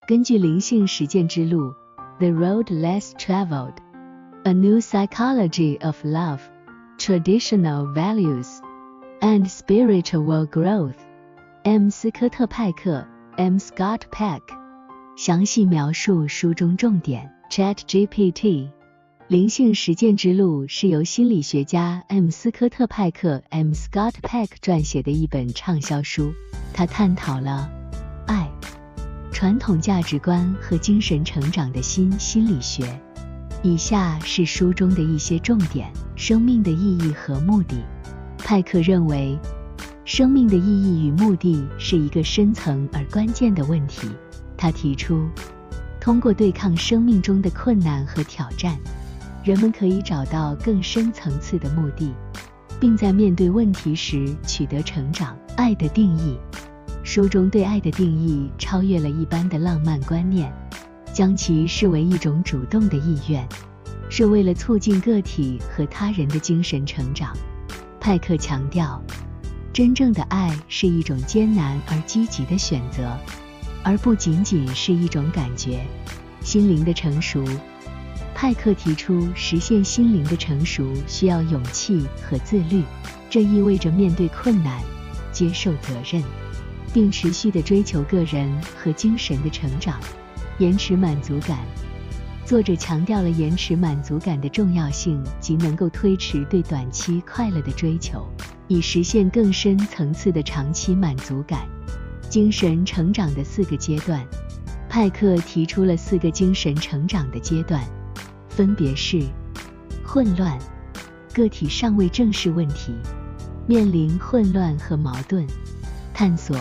根据灵性实践之路 The Road Less Traveled, A New Psychology of Love, Traditional Values, and Spiritual Growth, M. 斯科特·派克 M. Scott Peck 详细描述书中重点 ChatGPT 灵性实践之路是由心理学家 M. 斯科特·派克 M. Scott Peck 撰写的一本畅销书，他探讨了爱、传统价值观和精神成长的新心理学。以下是书中的一些重点：生命的意义和目的。派克认为，生命的意义与目的是一个深层而关键的问题。他提出，通过对抗生命中的困难和挑战，人们可以找到更深层次的目的，并在面对问题时取得成长。爱的定义。书中对爱的定义超越了一般的浪漫观念，将其视为一种主动的意愿，是为了促进个体和他人的精神成长。派克强调，真正的爱是一种艰难而积极的选择，而不仅仅是一种感觉。心灵的成熟。派克提出，实现心灵的成熟需要勇气和自律，这意味着面对困难，接受责任，并持续地追求个人和精神的成长。延迟满足感。作者强调了延迟满足感的重要性，即能够推迟对短期快乐的追求，以实现更深层次的长期满足感。精神成长的4个阶段。派克提出了4个精神成长的阶段，分别是：混乱，个体尚未正视问题，面临混乱和矛盾；探索，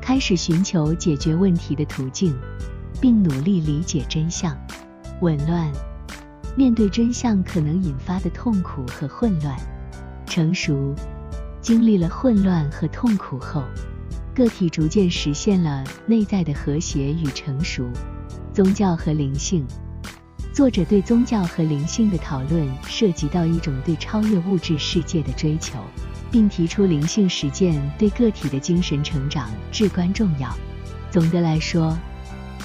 开始寻求解决问题的途径，并努力理解真相；紊乱，面对真相可能引发的痛苦和混乱；成熟，经历了混乱和痛苦后，个体逐渐实现了内在的和谐与成熟。宗教和灵性。作者对宗教和灵性的讨论涉及到一种对超越物质世界的追求，并提出灵性实践对个体的精神成长至关重要。总的来说，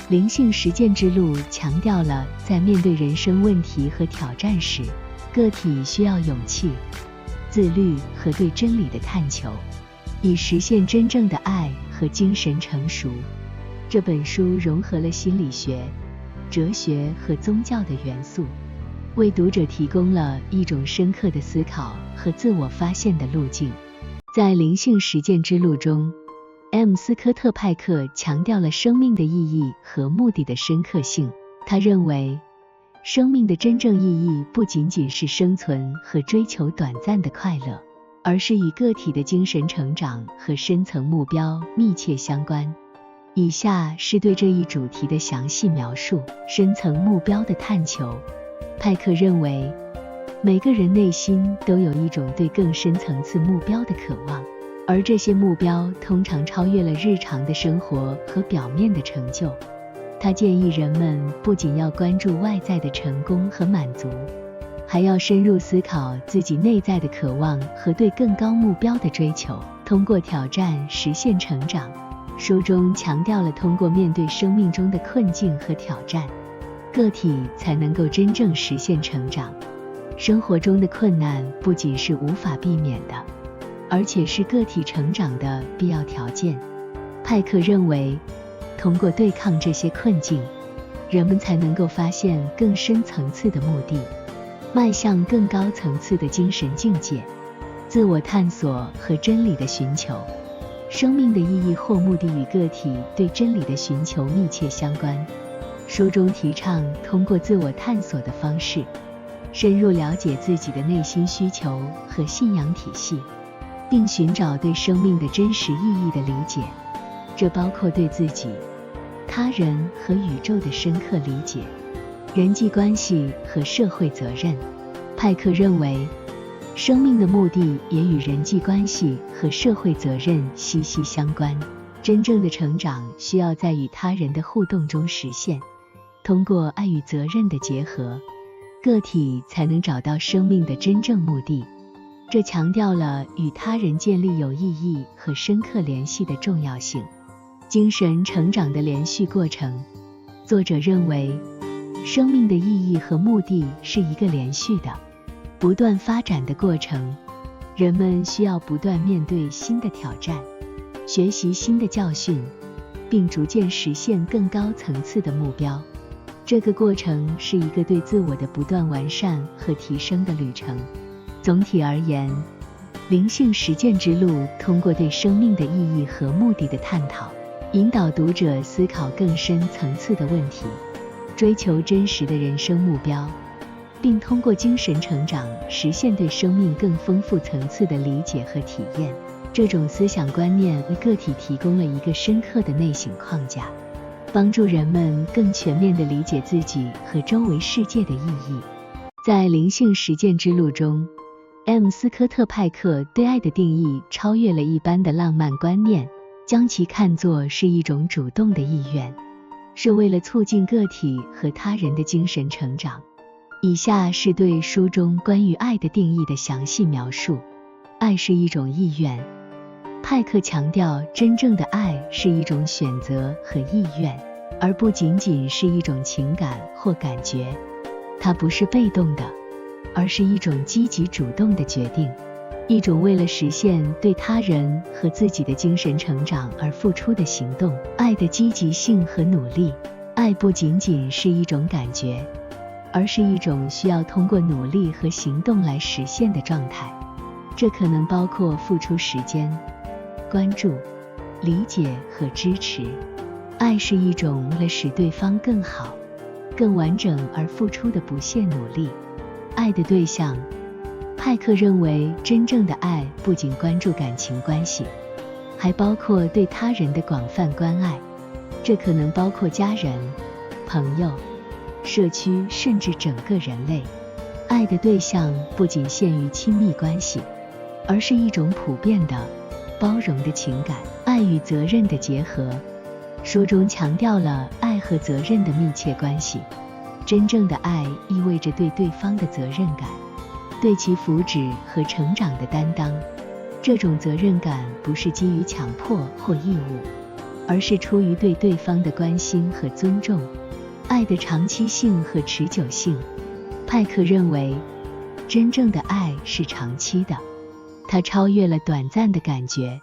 灵性实践之路强调了在面对人生问题和挑战时，个体需要勇气、自律和对真理的探求，以实现真正的爱和精神成熟。这本书融合了心理学、哲学和宗教的元素，为读者提供了一种深刻的思考和自我发现的路径。在灵性实践之路中， M. 斯科特·派克强调了生命的意义和目的的深刻性。他认为，生命的真正意义不仅仅是生存和追求短暂的快乐，而是与个体的精神成长和深层目标密切相关。以下是对这一主题的详细描述。深层目标的探求。派克认为，每个人内心都有一种对更深层次目标的渴望，而这些目标通常超越了日常的生活和表面的成就。他建议人们不仅要关注外在的成功和满足，还要深入思考自己内在的渴望和对更高目标的追求，通过挑战实现成长。书中强调了通过面对生命中的困境和挑战，个体才能够真正实现成长。生活中的困难不仅是无法避免的，而且是个体成长的必要条件。派克认为，通过对抗这些困境，人们才能够发现更深层次的目的，迈向更高层次的精神境界。自我探索和真理的寻求。生命的意义或目的与个体对真理的寻求密切相关。书中提倡通过自我探索的方式，深入了解自己的内心需求和信仰体系，并寻找对生命的真实意义的理解。这包括对自己、他人和宇宙的深刻理解，人际关系和社会责任。派克认为，生命的目的也与人际关系和社会责任息息相关。真正的成长需要在与他人的互动中实现，通过爱与责任的结合，个体才能找到生命的真正目的。这强调了与他人建立有意义和深刻联系的重要性。精神成长的连续过程。作者认为，生命的意义和目的是一个连续的、不断发展的过程。人们需要不断面对新的挑战，学习新的教训，并逐渐实现更高层次的目标。这个过程是一个对自我的不断完善和提升的旅程。总体而言，灵性实践之路通过对生命的意义和目的的探讨，引导读者思考更深层次的问题，追求真实的人生目标，并通过精神成长实现对生命更丰富层次的理解和体验。这种思想观念为个体提供了一个深刻的内省框架，帮助人们更全面地理解自己和周围世界的意义。在灵性实践之路中，斯科特·派克对爱的定义超越了一般的浪漫观念，将其看作是一种主动的意愿，是为了促进个体和他人的精神成长。以下是对书中关于爱的定义的详细描述。爱是一种意愿。派克强调，真正的爱是一种选择和意愿，而不仅仅是一种情感或感觉。它不是被动的，而是一种积极主动的决定，一种为了实现对他人和自己的精神成长而付出的行动。爱的积极性和努力。爱不仅仅是一种感觉，而是一种需要通过努力和行动来实现的状态。这可能包括付出时间、关注、理解和支持。爱是一种为了使对方更好、更完整而付出的不懈努力。爱的对象。派克认为，真正的爱不仅关注感情关系，还包括对他人的广泛关爱。这可能包括家人、朋友、社区，甚至整个人类。爱的对象不仅限于亲密关系，而是一种普遍的、包容的情感。爱与责任的结合。书中强调了爱和责任的密切关系。真正的爱意味着对对方的责任感，对其福祉和成长的担当。这种责任感不是基于强迫或义务，而是出于对对方的关心和尊重。爱的长期性和持久性。派克认为，真正的爱是长期的，它超越了短暂的感觉，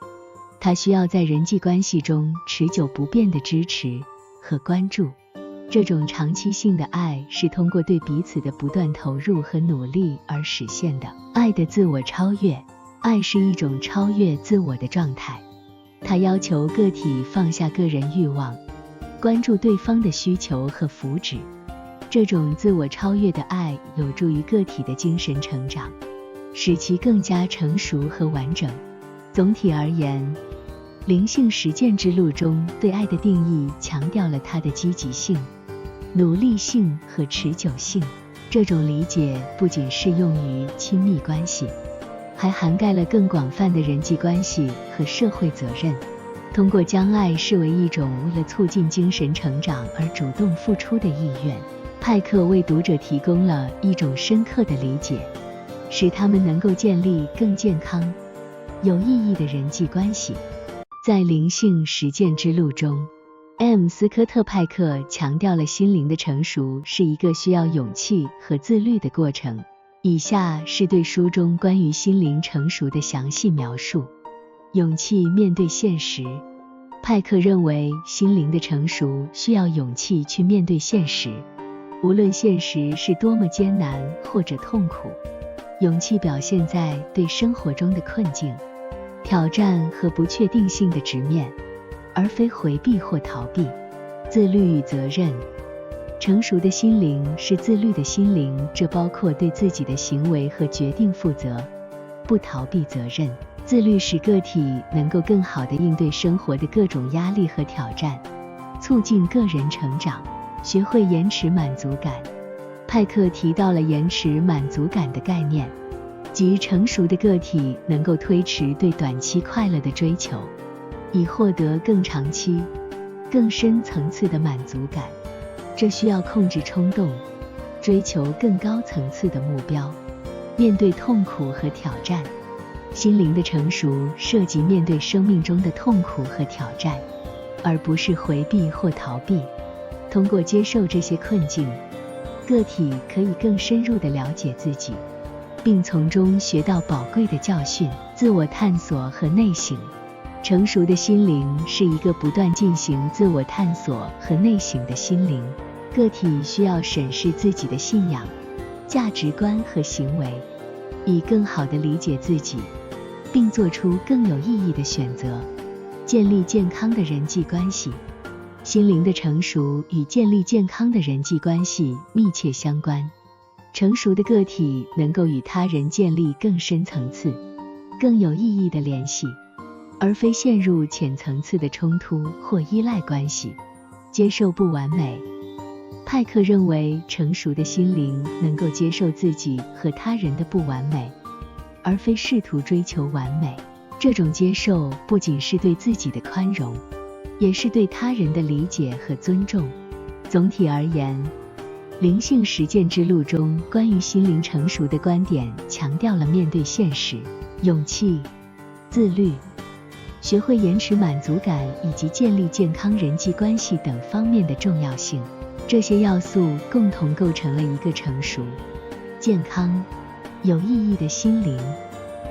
它需要在人际关系中持久不变的支持和关注。这种长期性的爱是通过对彼此的不断投入和努力而实现的。爱的自我超越。爱是一种超越自我的状态，它要求个体放下个人欲望，关注对方的需求和福祉。这种自我超越的爱有助于个体的精神成长，使其更加成熟和完整。总体而言，灵性实践之路中对爱的定义强调了它的积极性、努力性和持久性。这种理解不仅适用于亲密关系，还涵盖了更广泛的人际关系和社会责任。通过将爱视为一种为了促进精神成长而主动付出的意愿，派克为读者提供了一种深刻的理解，使他们能够建立更健康、有意义的人际关系。在灵性实践之路中，斯科特·派克强调了心灵的成熟是一个需要勇气和自律的过程。以下是对书中关于心灵成熟的详细描述。勇气面对现实。派克认为，心灵的成熟需要勇气去面对现实，无论现实是多么艰难或者痛苦。勇气表现在对生活中的困境、挑战和不确定性的直面，而非回避或逃避。自律与责任。成熟的心灵是自律的心灵，这包括对自己的行为和决定负责，不逃避责任。自律使个体能够更好地应对生活的各种压力和挑战，促进个人成长。学会延迟满足感。派克提到了延迟满足感的概念，即成熟的个体能够推迟对短期快乐的追求，以获得更长期、更深层次的满足感。这需要控制冲动，追求更高层次的目标，面对痛苦和挑战。心灵的成熟涉及面对生命中的痛苦和挑战，而不是回避或逃避。通过接受这些困境，个体可以更深入地了解自己，并从中学到宝贵的教训。自我探索和内省。成熟的心灵是一个不断进行自我探索和内省的心灵。个体需要审视自己的信仰、价值观和行为，以更好地理解自己，并做出更有意义的选择。建立健康的人际关系。心灵的成熟与建立健康的人际关系密切相关。成熟的个体能够与他人建立更深层次、更有意义的联系，而非陷入浅层次的冲突或依赖关系。接受不完美。派克认为，成熟的心灵能够接受自己和他人的不完美，而非试图追求完美。这种接受不仅是对自己的宽容，也是对他人的理解和尊重。总体而言，灵性实践之路中关于心灵成熟的观点强调了面对现实、勇气、自律、学会延迟满足感以及建立健康人际关系等方面的重要性。这些要素共同构成了一个成熟、健康、有意义的心灵，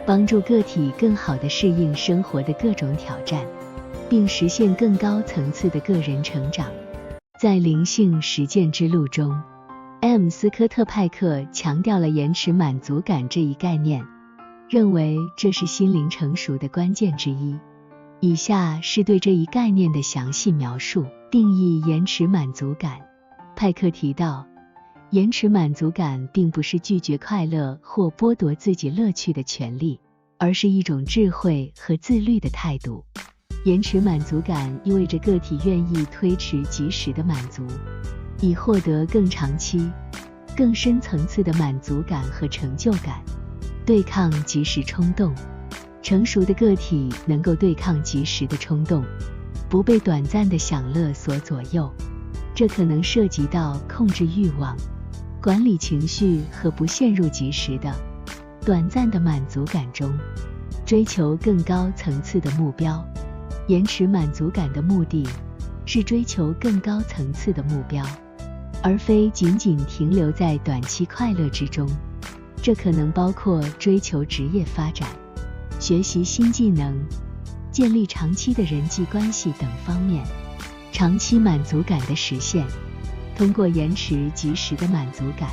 帮助个体更好地适应生活的各种挑战，并实现更高层次的个人成长。在灵性实践之路中，斯科特·派克强调了延迟满足感这一概念，认为这是心灵成熟的关键之一。以下是对这一概念的详细描述。定义延迟满足感。派克提到，延迟满足感并不是拒绝快乐或剥夺自己乐趣的权利，而是一种智慧和自律的态度。延迟满足感意味着个体愿意推迟及时的满足，以获得更长期、更深层次的满足感和成就感。对抗即时冲动。成熟的个体能够对抗即时的冲动，不被短暂的享乐所左右。这可能涉及到控制欲望、管理情绪和不陷入即时的、短暂的满足感中，追求更高层次的目标。延迟满足感的目的是追求更高层次的目标，而非仅仅停留在短期快乐之中。这可能包括追求职业发展、学习新技能、建立长期的人际关系等方面。长期满足感的实现。通过延迟及时的满足感，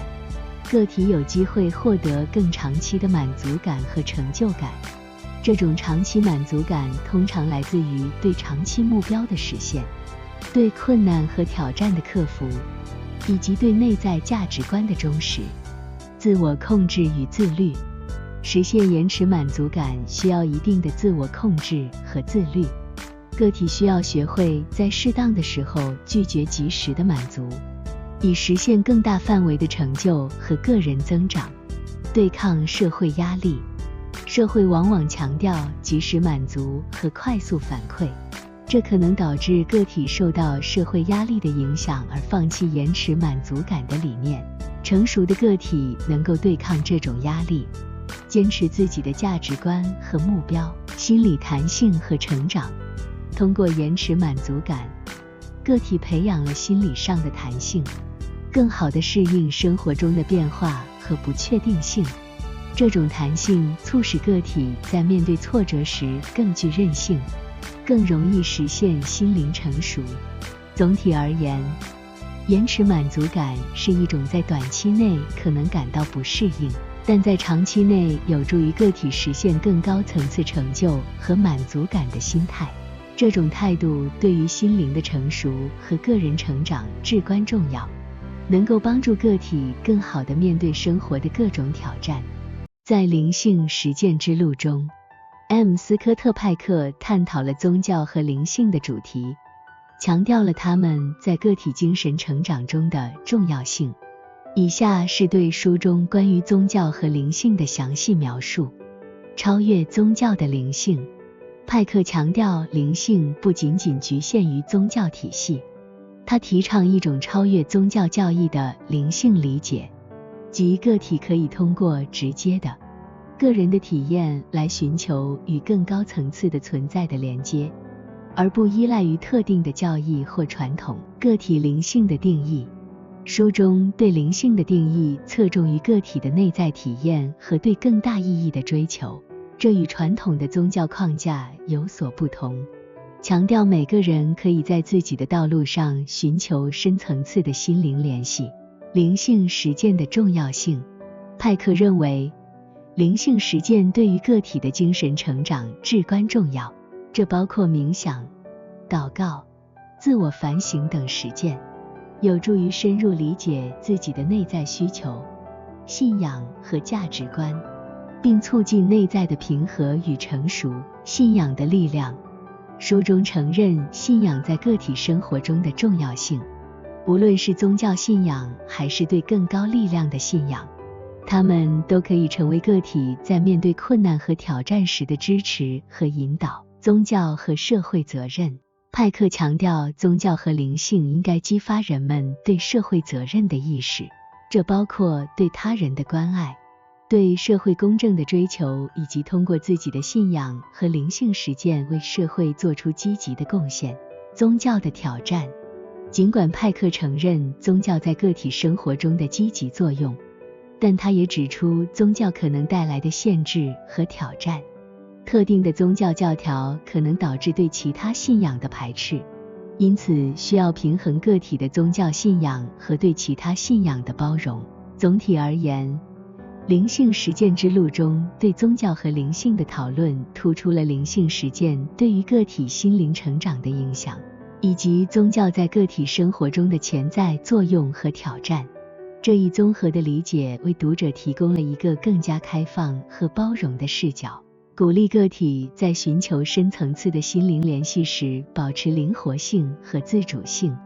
个体有机会获得更长期的满足感和成就感。这种长期满足感通常来自于对长期目标的实现、对困难和挑战的克服，以及对内在价值观的忠实。自我控制与自律。实现延迟满足感需要一定的自我控制和自律。个体需要学会在适当的时候拒绝及时的满足，以实现更大范围的成就和个人增长。对抗社会压力。社会往往强调及时满足和快速反馈，这可能导致个体受到社会压力的影响而放弃延迟满足感的理念。成熟的个体能够对抗这种压力，坚持自己的价值观和目标。心理弹性和成长。通过延迟满足感，个体培养了心理上的弹性，更好地适应生活中的变化和不确定性。这种弹性促使个体在面对挫折时更具韧性，更容易实现心灵成熟。总体而言，延迟满足感是一种在短期内可能感到不适应，但在长期内有助于个体实现更高层次成就和满足感的心态。这种态度对于心灵的成熟和个人成长至关重要，能够帮助个体更好地面对生活的各种挑战。在灵性实践之路中，斯科特·派克探讨了宗教和灵性的主题，强调了他们在个体精神成长中的重要性。以下是对书中关于宗教和灵性的详细描述。超越宗教的灵性。派克强调灵性不仅仅局限于宗教体系，他提倡一种超越宗教教义的灵性理解，即个体可以通过直接的个人的体验来寻求与更高层次的存在的连接，而不依赖于特定的教义或传统。个体灵性的定义，书中对灵性的定义侧重于个体的内在体验和对更大意义的追求，这与传统的宗教框架有所不同，强调每个人可以在自己的道路上寻求深层次的心灵联系。灵性实践的重要性，派克认为，灵性实践对于个体的精神成长至关重要，这包括冥想、祷告、自我反省等实践，有助于深入理解自己的内在需求、信仰和价值观，并促进内在的平和与成熟。信仰的力量，书中承认信仰在个体生活中的重要性，无论是宗教信仰还是对更高力量的信仰，它们都可以成为个体在面对困难和挑战时的支持和引导。宗教和社会责任，派克强调宗教和灵性应该激发人们对社会责任的意识，这包括对他人的关爱、对社会公正的追求，以及通过自己的信仰和灵性实践为社会做出积极的贡献。宗教的挑战，尽管派克承认宗教在个体生活中的积极作用，但他也指出宗教可能带来的限制和挑战。特定的宗教教条可能导致对其他信仰的排斥，因此需要平衡个体的宗教信仰和对其他信仰的包容。总体而言，灵性实践之路中对宗教和灵性的讨论突出了灵性实践对于个体心灵成长的影响，以及宗教在个体生活中的潜在作用和挑战。这一综合的理解为读者提供了一个更加开放和包容的视角，鼓励个体在寻求深层次的心灵联系时保持灵活性和自主性。